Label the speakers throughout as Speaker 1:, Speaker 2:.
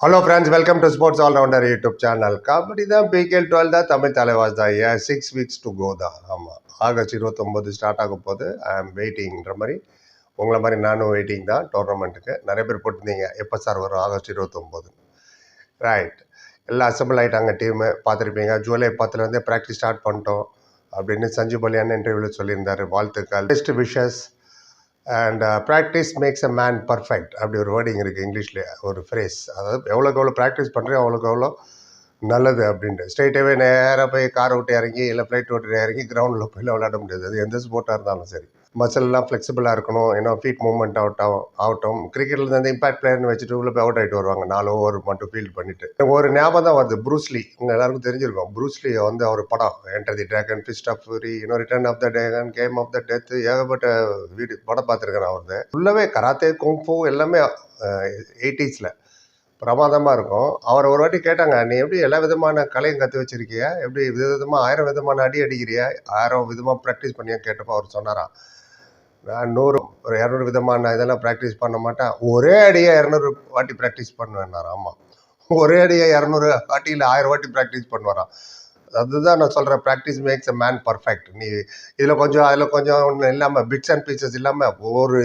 Speaker 1: Hello friends, welcome to Sports All Rounder YouTube channel. Kabaddi தான் PKL 12 தான் தமிழ் தலைவாஸ் தான். 6 weeks to go தான். ஆமாம், ஆகஸ்ட் 29 ஸ்டார்ட் ஆக போது. ஐ ஆம் வெயிட்டிங்கிற மாதிரி உங்களை மாதிரி நானும் வெயிட்டிங் தான் டோர்னமெண்ட்டுக்கு. நிறைய பேர் போட்டிருந்தீங்க எப்போ சார் வரும் ஆகஸ்ட் 29. ரைட், எல்லாம் அசம்பிள் ஆகிட்டாங்க. டீமு பார்த்துருப்பீங்க. ஜூலை 10லேருந்தே ப்ராக்டிஸ் ஸ்டார்ட் பண்ணிட்டோம் அப்படின்னு சஞ்சு பலியான இன்டர்வியூவில் சொல்லியிருந்தார். வாழ்த்துக்கள், best wishes and practice makes a man perfect அப்படி ஒரு வேர்டிங் இருக்குது இங்கிலீஷில், ஒரு ஃப்ரேஸ். அதாவது எவ்வளோக்கு எவ்வளோ ப்ராக்டிஸ் பண்ணுறேன் அவ்வளோக்கு எவ்வளோ நல்லது அப்படின்ட்டு. ஸ்ட்ரெயிட்டாகவே நேராக போய் காரை விட்டு இறங்கி இல்லை ஃப்ளைட் விட்டு இறங்கி கிரவுண்டில் போய் விளையாட முடியாது. அது எந்த ஸ்போர்ட்டாக இருந்தாலும் சரி. மசில்லாம் ஃப்ளெக்சிபிளாக இருக்கணும். ஏன்னா ஃபீட் மூவ்மெண்ட் ஆகட்டும். கிரிக்கெட்டில் இருந்து இம்பாக்ட் பிளேயர்னு வச்சுட்டு உள்ள போய் அவுட் ஆகிட்டு வருவாங்க 4 ஓவர் மட்டும் ஃபீல்ட் பண்ணிட்டு. ஒரு ஞாபகம் தான் வருது, ப்ரூஸ்லி. உங்கள் எல்லாருக்கும் தெரிஞ்சிருக்கும். ப்ரூஸ்லி வந்து அவர் படம் enter the dragon, fist of fury, return of the dragon, game of the death, ஏகப்பட்ட படம் பார்த்துருக்கேன். அவரது ஃபுல்லாகவே கராத்தே, குங்ஃபூ எல்லாமே 80s பிரமாதமாக இருக்கும். அவரை ஒரு வாட்டி கேட்டாங்க, நீ எப்படி எல்லா விதமான கலையும் கற்று வச்சிருக்கியா, எப்படி விதவிதமாக 1000 விதமான அடி அடிக்கிறியா, 1000 விதமாக ப்ராக்டிஸ் பண்ணியா கேட்டப்போ அவர் சொன்னாராம், நான் 200 விதமான இதெல்லாம் ப்ராக்டிஸ் பண்ண மாட்டேன், ஒரே அடியை 200 வாட்டி ப்ராக்டிஸ் பண்ணுவேன்னாராம். ஆமாம், ஒரே அடியை 200 வாட்டி இல்லை 1000 வாட்டி ப்ராக்டிஸ் பண்ணுவாராம். அதுதான் நான் சொல்கிறேன், practice makes a man perfect. நீ இதில் கொஞ்சம் அதில் கொஞ்சம் ஒன்று இல்லாமல் பிட்ஸ் அண்ட் பீசஸ் இல்லாமல் ஒரு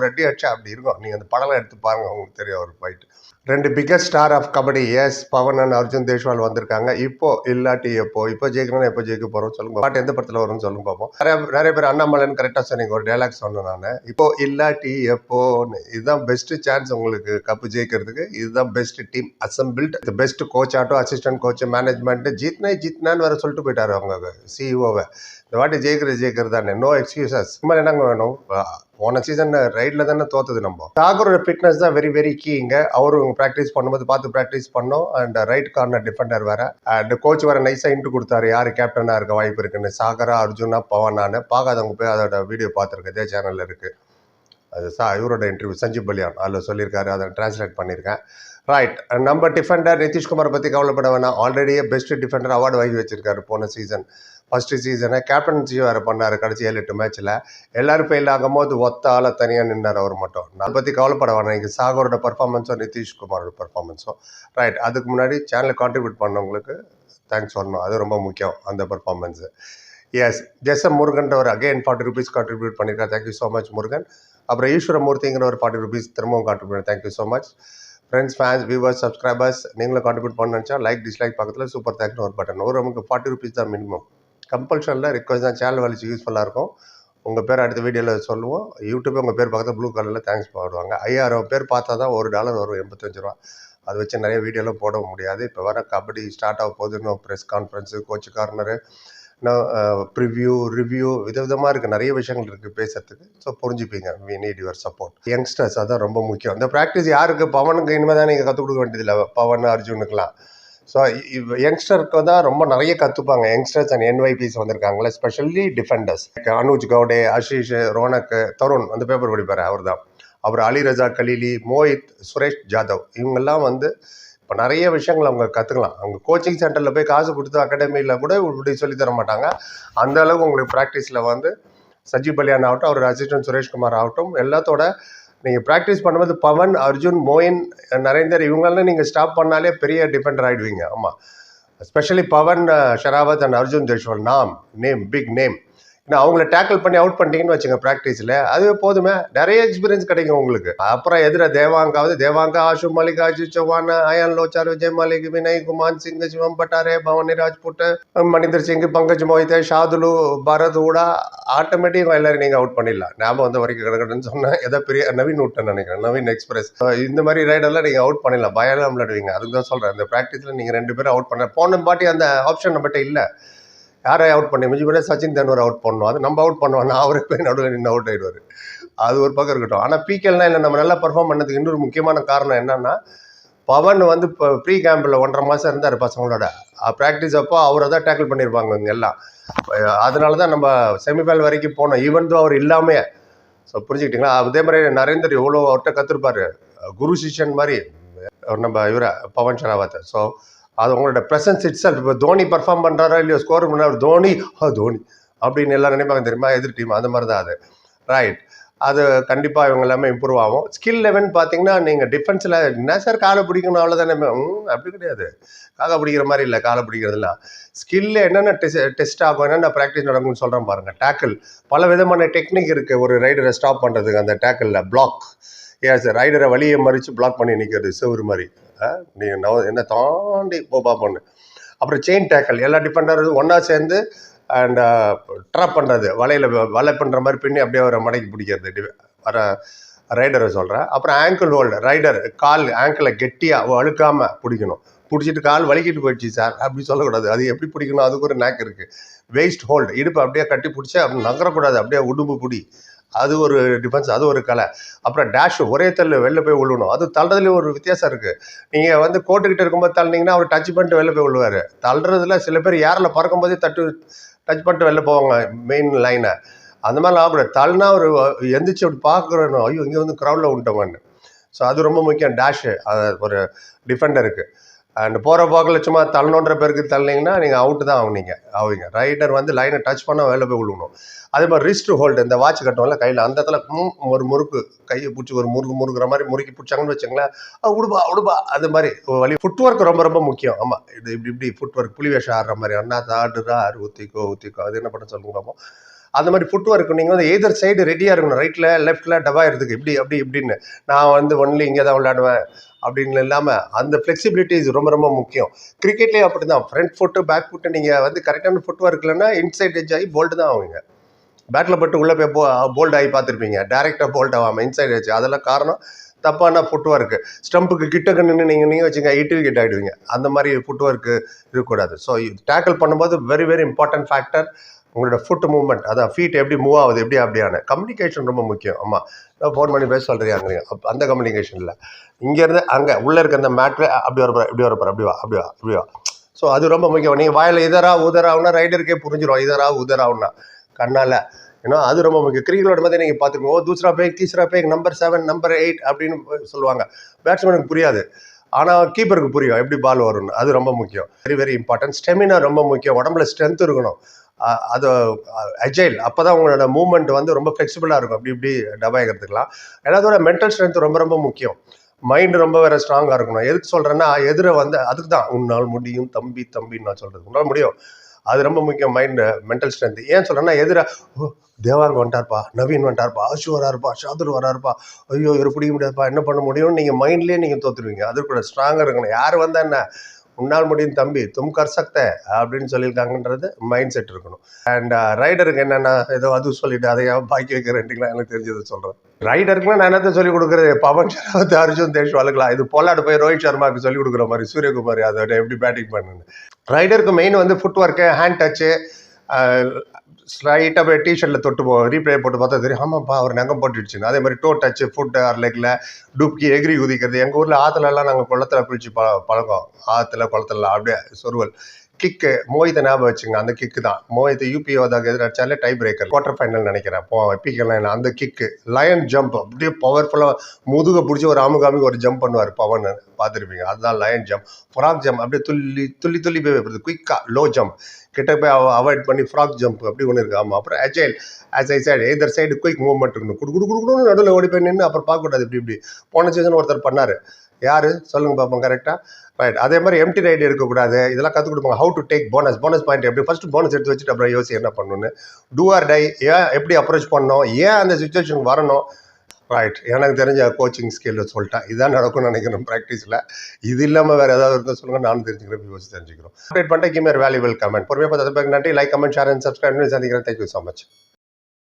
Speaker 1: அடி அடிச்சா அப்படி இருக்கும். நீங்கள் அந்த படம்லாம் எடுத்து பாருங்கள், உங்களுக்கு தெரியும் ஒரு fight. 2 biggest star of kabaddi, yes, Pavan and Arjun Deshwal வந்திருக்காங்க. இப்போ இல்லாட்டி இப்போ ஜெயிக்கணும்னா எப்போ ஜெயிக்க போகிறோம் சொல்லுங்க. பாட்டு எந்த படத்தில் வரும்னு சொல்லுங்க பார்ப்போம். நிறைய பேர் அண்ணாமலைன்னு கரெக்டாக சொன்னீங்க. ஒரு டைலாக் சொன்னேன் நான், இப்போ இல்லாட்டி எப்போன்னு. இதுதான் பெஸ்ட் சான்ஸ் உங்களுக்கு கப்பு ஜெயிக்கிறதுக்கு. இதுதான் best team assembled, best coach ஆட்டோ, அசிஸ்டன்ட் கோச், மேனேஜ்மெண்ட். ஜித்னான்னு வேற சொல்லிட்டு போயிட்டாரு அவங்க சிஇஓவை. இந்த வாட்டி ஜெயிக்கிறது தானே, நோ எக்ஸ்கியூசஸ். இனிமேல் என்னங்க வேணும்? போன சீசன் ரைடில் தானே தோத்தது. நம்ம சாகரோட ஃபிட்னஸ் தான் வெரி வெரி கீங்க. அவரும் ப்ராக்டிஸ் பண்ணும்போது பார்த்து ப்ராக்டிஸ் பண்ணோம். அண்ட் ரைட் கார்னர் டிஃபெண்டர் வேற. அண்ட் கோச் வேற நைஸாக இன்ட்டு கொடுத்தாரு, யார் கேப்டனாக இருக்க வாய்ப்பு இருக்குன்னு. சாகரா, அர்ஜுனா, பவனான்னு. பார்க்காதவங்க போய் அதோட வீடியோ பார்த்துருக்கேன், இதே சேனலில் இருக்குது. அது இவரோட இன்டர்வியூ சஞ்சீவ் பலியான் அதில் சொல்லியிருக்காரு, அதை டிரான்ஸ்லேட் பண்ணியிருக்கேன். ரைட், நம்ம டிஃபெண்டர் நிதிஷ்குமாரை பற்றி கவலைப்பட வேணாம். ஆல்ரெடியே பெஸ்ட் டிஃபெண்டர் அவார்டு வாங்கி வச்சிருக்காரு போன சீசன். ஃபஸ்ட்டு சீசனை கேப்டன்சி வேறு பண்ணார் கடைசி 7-8 மேட்ச்சில். எல்லோரும் ஃபெயில் ஆகும்போது ஒத்த ஆளை தனியாக நின்றார் அவர் மட்டும். அதை பற்றி கவலைப்பட வேணாம். இங்கே சாகரோட பர்ஃபார்மன்ஸோ நிதிஷ்குமாரோட பர்ஃபார்மன்ஸோ. ரைட், அதுக்கு முன்னாடி சேனலை கான்ட்ரிபியூட் பண்ணவங்களுக்கு தேங்க்ஸ் சொல்லணும், அது ரொம்ப முக்கியம் அந்த பர்ஃபார்மன்ஸு. எஸ், ஜெசம் முருகன்றவர் அகெயின் 40 rupees கான்ட்ரிபியூட் பண்ணியிருக்காரு. Thank you so much Murugan. அப்புறம் ஈஸ்வரமூர்த்திங்கிற ஒரு 40 rupees திரும்பவும் contribute. Thank you so much. Friends, fans, viewers, subscribers, நீங்களும் கான்ட்ரிபியூட் பண்ண நினச்சா லைக் டிஸ்லைக் பக்கத்தில் சூப்பர் தேங்க்னு ஒரு பட்டன். நமக்கு 40 rupees தான் மினிமம். கம்பல்ஷனில் ரிக்வஸ்ட் தான். சேனல் வலிச்சு யூஸ்ஃபுல்லாக இருக்கும். உங்கள் பேர் அடுத்த வீடியோவில் சொல்லுவோம். யூடியூப் உங்கள் பேர் பக்கத்தில் ப்ளூ கலரில் தேங்க்ஸ் போடுவாங்க. 5000 பேர் பார்த்தா தான் $1 வரும், 85 ரூபா. அதை வச்சு நிறைய வீடியோலாம் போட முடியாது. இப்போ வர கபடி ஸ்டார்ட் ஆக போகுது. இன்னும் press conference, coach corner, preview, review, விதவிதமாக இருக்குது. நிறைய விஷயங்கள் இருக்குது பேசுறதுக்கு. ஸோ புரிஞ்சுப்பீங்க. We need your support. Youngsters அதான் ரொம்ப முக்கியம். இந்த ப்ராக்டிஸ் யாருக்கு? பவனுக்கு இனிமேல் தான் நீங்கள் கற்றுக் கொடுக்க வேண்டியதில்லை, பவன், அர்ஜுனுக்கெலாம். ஸோ யங்ஸ்டருக்கு தான் ரொம்ப நிறைய கற்றுப்பாங்க. யங்ஸ்டர்ஸ் அண்ட் என்ஒய்பிஸ் வந்திருக்காங்களே, ஸ்பெஷலி டிஃபெண்டர்ஸ். அனுஜ் கவுடே, ஆஷிஷ், ரோனக், தருண் வந்து பேப்பர் படிப்பார், அவர் தான். அப்புறம் Alireza Khalili, Mohit, Suresh Jadhav, இவங்கெல்லாம் வந்து இப்போ நிறைய விஷயங்கள் அவங்க கற்றுக்கலாம். அவங்க கோச்சிங் சென்டரில் போய் காசு கொடுத்து அகாடமியில் கூட இப்படி சொல்லி தர மாட்டாங்க. அந்த அளவுக்கு உங்களுக்கு ப்ராக்டிஸில் வந்து சஞ்சீவ் பலியான் ஆகட்டும், அவர் அசிஸ்டன்ட் சுரேஷ்குமார் ஆகட்டும், எல்லாத்தோட நீங்கள் ப்ராக்டிஸ் பண்ணும்போது பவன், அர்ஜுன், மோயின், நரேந்தர் இவங்களெல்லாம் நீங்கள் ஸ்டாப் பண்ணாலே பெரிய டிஃபெண்டர் ஆகிடுவீங்க. ஆமாம், especially Pavan, Sehrawat and Arjun Deshwal, name big name. ஏன்னா அவங்கள டேக்கிள் பண்ணி அவுட் பண்ணிட்டீங்கன்னு வச்சுங்க ப்ராக்டிஸில், அதுவே போதுமே, நிறைய எக்ஸ்பீரியன்ஸ் கிடைக்கும் உங்களுக்கு. அப்புறம் தேவாங்கா, ஆஷு மலிக், அஜித் சௌஹான், அயான் லோச்சார், விஜய் மலிக், வினய், குமான் சிங், சிவம் பட்டாரே, பவனி ராஜ்புட், மணிந்தர் சிங், பங்கஜ் மோஹித், ஷாதுலு, பரத் ஊடா, ஆட்டோமேட்டிக் எல்லாரும் நீங்கள் அவுட் பண்ணிடலாம். ஞாபகம் வந்த வரைக்கும் கிடக்கட்டுன்னு சொன்னேன். எதோ பெரிய நவீன் விட்டேன்னு நினைக்கிறேன், நவீன் எக்ஸ்பிரஸ். இந்த மாதிரி ரைடெல்லாம் நீங்கள் அவுட் பண்ணிடலாம், பயலாம் விளையாடுவீங்க. அதுக்கு தான் சொல்கிறேன், இந்த ப்ராக்டிஸில் நீங்கள் 2 பேரும் அவுட் பண்ண போன பாட்டி அந்த ஆப்ஷன் நம்மகிட்ட இல்லை. யாரை அவுட் பண்ணி மிஞ்சி போய் சச்சின் தெண்டுல்கர் அவுட் பண்ணணும், அது நம்ம அவுட் பண்ணுவோம். அவரே போய் நடுவில் நின்று அவுட் ஆகிடுவார். அது ஒரு பக்கம் இருக்கட்டும். ஆனால் பிகேலாம் இல்லை, நம்ம நல்லா பர்ஃபார்ம் பண்ணதுக்கு இன்னொரு முக்கியமான காரணம் என்னன்னா, பவன் வந்து இப்போ ப்ரீ கேம்பில் 1.5 மாதம் இருந்தார் பசங்களோட. ப்ராக்டிஸ் அப்போ அவரை தான் டேக்கிள் பண்ணியிருப்பாங்க இங்கே எல்லாம். அதனால தான் நம்ம செமிஃபைனல் வரைக்கும் போனோம், ஈவன் தோ அவர் இல்லாமே. ஸோ புரிஞ்சுக்கிட்டீங்களா? அதே மாதிரி நரேந்தர் எவ்வளோ அவர்கிட்ட கற்றுருப்பார், குரு சிஷ்யன் மாதிரி நம்ம இவரை பவன் ஷராவத். ஸோ அது உங்களோட ப்ரெசன்ஸ் இட் செல்ஃப். இப்போ தோனி பர்ஃபார்ம் பண்ணுறாரோ இல்லையோ, ஸ்கோர் பண்ணார், தோனி அப்படின்னு எல்லாம் நினைப்பாங்க தெரியுமா, எதிர் டீம். அந்த மாதிரி தான் அது. ரைட், அது கண்டிப்பாக இவங்க எல்லாமே இம்ப்ரூவ் ஆகும். ஸ்கில் லெவன் பார்த்தீங்கன்னா நீங்கள் டிஃபென்ஸில் என்ன சார் காலை பிடிக்கணும் அவ்வளோதானே, அப்படி கிடையாது. காக்கா பிடிக்கிற மாதிரி இல்லை காலை பிடிக்கிறதுலாம். ஸ்கில்ல என்னென்ன டெஸ்ட் ஆகும், என்னென்ன ப்ராக்டிஸ் நடக்கும்னு சொல்கிறேன் பாருங்கள். டேக்கிள் பல விதமான டெக்னிக் இருக்குது ஒரு ரைடரை ஸ்டாப் பண்ணுறதுக்கு. அந்த டேக்கிளில் பிளாக், சார் ரைடரை வழியை மறித்து பிளாக் பண்ணி நிற்கிறது செவ்வறு மாதிரி. நீங்கள் என்ன தாண்டி பார்ப்போன்னு. அப்புறம் செயின் டேக்கிள், எல்லா டிஃபெண்டரும் ஒன்றா சேர்ந்து அண்ட் ட்ராப் பண்ணுறது, வலை பண்ணுற மாதிரி பின்னி அப்படியே வர மடக்கி பிடிக்கிறது வர ரைடரை சொல்கிறேன். அப்புறம் ஆங்கிள் ஹோல்டு, ரைடர் கால் ஆங்கிளை கெட்டியாக அழுக்காமல் பிடிக்கணும். பிடிச்சிட்டு கால் வலிக்கிட்டு போயிடுச்சு சார் அப்படி சொல்லக்கூடாது. அது எப்படி பிடிக்கணும், அதுக்கு ஒரு நேக் இருக்குது. வெயிஸ்ட் ஹோல்டு, இடுப்பு அப்படியே கட்டி பிடிச்சி அப்படி நகரக்கூடாது, அப்படியே உடும்பு பிடி, அது ஒரு டிஃபென்ஸ், அது ஒரு கலை. அப்புறம் டேஷ், ஒரே தள்ளு வெளில போய் விழுணும். அது தள்ளுறதுலேயும் ஒரு வித்தியாசம் இருக்குது. நீங்கள் வந்து கோட்டுக்கிட்ட இருக்கும்போது தள்ளினீங்கன்னா அவர் டச் பண்ணிட்டு வெளில போய் விழுவார். தள்ளுறதுல சில பேர் ஏரில் பறக்கும்போதே டச் பண்ணிட்டு வெளில போவாங்க மெயின் லைனை. அந்த மாதிரிலாம் ஆகக்கூடாது. தள்ளினா ஒரு எந்திரிச்சு அப்படி பார்க்குறோம், ஐயோ இங்கே வந்து க்ரௌடில் விட்டோமான்னு. ஸோ அது ரொம்ப முக்கியம் டேஷு ஒரு டிஃபெண்டருக்கு. அண்ட் போகிற போக்கில் சும்மா தள்ளணுன்ற பேருக்கு தள்ளினீங்கன்னா நீங்கள் அவுட்டு தான் ஆவீங்க. ரைடர் வந்து லைனை டச் பண்ணால் வெளில போய் விழுணும். அதே மாதிரி ரிஸ்ட் ஹோல்டு, இந்த வாட்ச் கட்டுவோம்ல கையில், அந்த இடத்துல ஒரு முறுக்கு கையை பிடிச்சி ஒரு முறுக்குற மாதிரி முறுக்கி பிடிச்சாங்கன்னு வச்சுங்களேன், உடுபா அது மாதிரி வழி. ஃபுட் ஒர்க் ரொம்ப ரொம்ப முக்கியம். ஆமாம், இது இப்படி ஃபுட் ஒர்க், புலி வேஷம் ஆடுற மாதிரி அண்ணா ஆடுறா ஊற்றிக்கோ அது என்ன பண்ண சொல்லுங்க பார்ப்போம். அந்த மாதிரி ஃபுட் ஒர்க் நீங்கள் வந்து எதர் சைடு ரெடியாக இருக்கணும். ரைட்டில் லெஃப்ட்டில் டபாயிறதுக்கு இப்படின்னு. நான் வந்து ஒன்லி இங்கே தான் விளையாடுவேன் அப்படின்னு இல்லாமல் அந்த ஃப்ளெக்சிபிலிட்டிஸ் ரொம்ப ரொம்ப முக்கியம். கிரிக்கெட்லேயே அப்படி தான். ஃப்ரண்ட் ஃபுட்டு பேக் ஃபுட்டு நீங்கள் வந்து கரெக்டான ஃபுட் ஒர்க் இல்லைன்னா இன்சைட் எட்ஜ் ஆகி போல்டு தான் ஆகுங்க. பேட்டில் பட்டு உள்ளே போய் போல்ட் ஆகி பார்த்துருப்பீங்க, டேரெக்டாக போல்ட் ஆகாமல் இன்சைட் எட்ஜ். அதெல்லாம் காரணம் தப்பான ஃபுட் ஒர்க்கு. ஸ்டம்புக்கு கிட்டக்க நின்று நீங்கள் வச்சுங்க 8 விக்கெட் ஆகிடுவீங்க. அந்த மாதிரி ஃபுட் ஒர்க்கு இருக்கக்கூடாது. ஸோ டேக்கிள் பண்ணும்போது வெரி வெரி இம்பார்ட்டன்ட் ஃபேக்டர் உங்களோட ஃபுட் மூவ்மெண்ட், அதான் ஃபீட் எப்படி மூவ் ஆகுது, அப்படியான கம்யூனிகேஷன் ரொம்ப முக்கியம். ஆமாம், நான் ஃபோன் பண்ணி பேச சொல்கிறீங்க, அந்த கம்யூனிகேஷனில் இங்கேருந்து அங்கே உள்ளே இருக்க அந்த மேட்ரு அப்படி வரப்போற அப்படி வா. ஸோ அது ரொம்ப முக்கியம். நீங்கள் வாயில் உதராவுன்னா ரைடருக்கே புரிஞ்சிடும், உதராவுன்னா கண்ணால். ஏன்னா அது ரொம்ப முக்கியம். கிரிக்கெட்டோட மாதிரி நீங்கள் பார்த்துக்கோங்க, தூசரா பேக் தீசரா பேக் நம்பர் 7 நம்பர் 8 அப்படின்னு சொல்லுவாங்க. பேட்ஸ்மேனுக்கு புரியாது, ஆனால் கீப்பருக்கு புரியும் எப்படி பால் வரும்னு. அது ரொம்ப முக்கியம், வெரி வெரி இம்பார்ட்டன்ட். ஸ்டெமினா ரொம்ப முக்கியம், உடம்புல ஸ்ட்ரென்த் இருக்கணும். அது அஜைல், அப்போ தான் உங்களோட மூவ்மெண்ட் வந்து ரொம்ப ஃப்ளெக்சிபிளாக இருக்கும். இப்படி டபாய்க்கிறதுக்கலாம். எல்லாத்தோட மென்டல் ஸ்ட்ரென்த் ரொம்ப ரொம்ப முக்கியம். மைண்டு ரொம்ப வேறு ஸ்ட்ராங்காக இருக்கணும். எதுக்கு சொல்கிறேன்னா, எதிரை வந்து அதுக்கு தான் உன்னால் முடியும் தம்பின்னு நான் சொல்கிறது. உன்னால் முடியும், அது ரொம்ப முக்கியம். மைண்டு மென்டல் ஸ்ட்ரென்த் ஏன் சொல்கிறேன்னா, எதிராக தேவாங்க வந்துட்டார்ப்பா, நவீன் வந்துட்டார்ப்பா, ஆஷு வராருப்பா, ஷாதுர் வராருப்பா, ஐயோ இவர் பிடிக்க முடியாதுப்பா, என்ன பண்ண முடியும்னு நீங்கள் மைண்ட்லேயே நீங்கள் தோற்றுருவீங்க. அது கூட ஸ்ட்ராங்காக இருக்கணும். யார் வந்தால் என்ன, உன்னால் முடியும் தம்பி, தும் கர் சக்த அப்படின்னு சொல்லியிருக்காங்கன்றது மைண்ட் செட் இருக்கணும். அண்ட் ரைடருக்கு என்னென்னா ஏதோ அது சொல்லிட்டு அதையா பாக்கி வைக்கிற ரெண்டுங்களா எனக்கு தெரிஞ்சதை சொல்கிறேன். ரைடருக்குலாம் நான் என்னத்தை சொல்லிக் கொடுக்குறது, பவன் ஷராவத், அர்ஜுன் தேஷ்வாலுக்கலாம். இது பொல்லாடு போய் ரோஹித் சர்மாவுக்கு சொல்லிக் கொடுக்குற மாதிரி, சூரியகுமார் அதோட எப்படி பேட்டிங் பண்ணுன்னு. ரைடருக்கு மெயின் வந்து ஃபுட் ஒர்க்கு, ஹேண்ட் டச்சு, ஸ்லைட்டாக போய் டிஷர்ட்டில் தொட்டு ரீப்ளே போட்டு பார்த்தா தெரியும், ஆமாப்பா அவர் நகம் போட்டுடுச்சுன்னு. அதே மாதிரி டோ டச்சு, ஃபுட் ஆர் லெக்கில் டூப்கி, எகிரி குதிக்கிறது. எங்கள் ஊரில் ஆற்றுலலாம் நாங்கள் குளத்தில் குளிச்சு பழக்கம், ஆற்றுல குளத்துலலாம் அப்படியே சொருவல். கிக்கு, மோஹித்தை ஞாபகம் வச்சுங்க, அந்த கிக்கு தான். மோஹித்தை யூபிஓதாக எதிராச்சாலே டை பிரேக்கர், குவார்டர் ஃபைனல் நினைக்கிறேன், பிக்கெல்லாம் அந்த கிக்கு. லயன் ஜம்ப், அப்படியே பவர்ஃபுல்லாக முதுகை பிடிச்சி ஒரு ஆமுகாமிக்கு ஒரு ஜம்ப் பண்ணுவார் பவன், பார்த்துருப்பீங்க. அதுதான் லயன் ஜம்ப். ஃப்ராக் ஜம்ப், அப்படியே துள்ளி போய் வைப்பது, குயிக்காக லோ ஜம்ப், கிட்ட போய் அவாய்ட் பண்ணி ஃப்ராக் ஜம்ப் அப்படி ஒன்று இருக்குது. ஆமாம். அப்புறம் agile, as I side either side quick movement இருக்கணும். குடுக்குன்னு நடுவில் ஓடி போய் நின்று அப்புறம் பார்க்கக்கூடாது. இப்படி போன சீசன் ஒருத்தர் பண்ணார், யார் சொல்லுங்கள் பார்ப்போம், கரெக்டாக ரைட். அதே மாதிரி எம்டி ரைடு இருக்கக்கூடாது. இதெல்லாம் கற்றுக் கொடுப்பாங்க. How to take bonus point எப்படி, ஃபஸ்ட்டு போனஸ் எடுத்து வச்சுட்டு அப்புறம் யோசி என்ன பண்ணணும்னு. டூ ஆர் டை, ஏன் எப்படி அப்ரோச் பண்ணணும், ஏன் அந்த சுச்சுவேஷனுக்கு வரணும். ரைட், எனக்கு தெரிஞ்ச கோச்சிங் ஸ்கில்ல சொல்லிட்டேன். இதான் நடக்கும்னு நினைக்கிறேன் ப்ராக்டிஸில். இது இல்லாமல் வேறு ஏதாவது இருந்தால் சொல்லுங்கள், நானும் தெரிஞ்சுக்கிறேன், யோசிச்சு தெரிஞ்சுக்கிறோம். அப்டேட் பண்ணிட்டு கிவ் மீ வேல்யூபிள் கமெண்ட். பொறுமையாக பார்த்து நன்றி. Like, comment, share and subscribe பண்ணி சந்திக்கிறேன். Thank you so much.